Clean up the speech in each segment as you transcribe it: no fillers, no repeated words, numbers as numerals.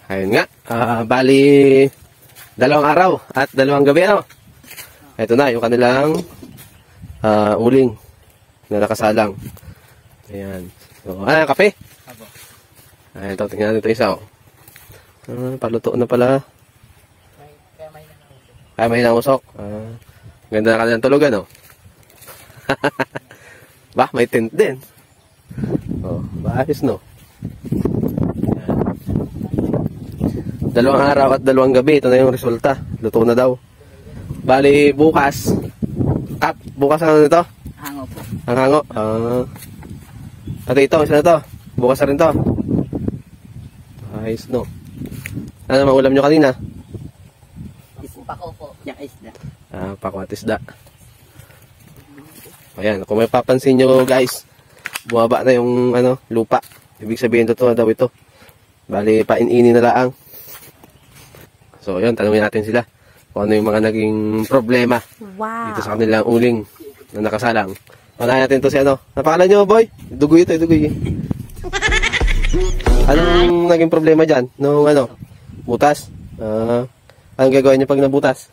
Ayun nga. Bali, 2 araw at 2 gabi, ano? Ito na, yung kanilang uling na nakasalang. Ayan. So, kape? Apo. Ayan, ito, tingnan natin ito isa, oh. Paluto na pala. Kaya may nangusok. Ganda na kanilang tulugan, oh. Bah, may tent din. Oh, maayos, no? Ayan. 2 araw at 2 gabi. Ito na yung resulta. Luto na daw. Bali, bukas. Bukas ano nito? Hango po. Ang hango. Pati ito, isa na to. Bukas na rin to. Ayos, no? Ano naman ulam nyo kanina? Pako po. Yung isda. Pako at isda. Ayan, kung may papansin nyo guys, bumaba na yung lupa. Ibig sabihin totoo daw ito. Bali, pain-ini na laang. So, yun, tanungin natin sila kung ano yung mga naging problema dito sa kanilang uling na nakasalang. Panahin natin to si Napakalan nyo, boy? Dugoy ito, dugoy. Anong naging problema dyan? Nung butas? Anong gagawin nyo pag nabutas?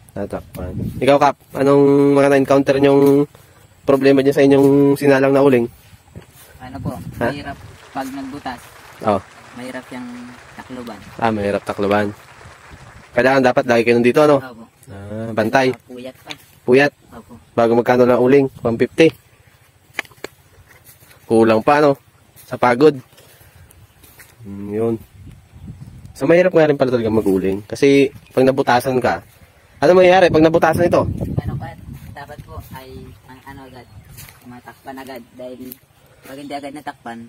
Tatakpan. Ikaw, Kap, anong mga na-encounter nyong problema dyan sa inyong sinalang na uling? Ano po, mahirap pag nagbutas. Oo. Mahirap yung takluban. Mahirap takluban. Kailangan dapat lagi kayo nandito, ano? Opo. Bantay. Puyat pa. Puyat. Opo. Bago magkano lang uling? 150. Kulang pa, no? Sa pagod. Yun. So, mahirap nga rin pala talaga mag-uling. Kasi, pag nabutasan ka, ano mangyayari pag nabutasan ito? Ano pa, dapat po ay agad, matakpan agad. Dahil, pag hindi agad natakpan,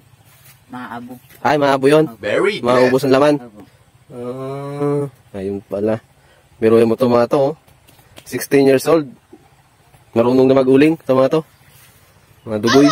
maaabo. Ay, maabo yun. Very Maubos ang laman. Opo. Ayun pala. Biruin mo ito mga to, 16 years old. Marunong na mag-uling ito mga to. Mga dugoy.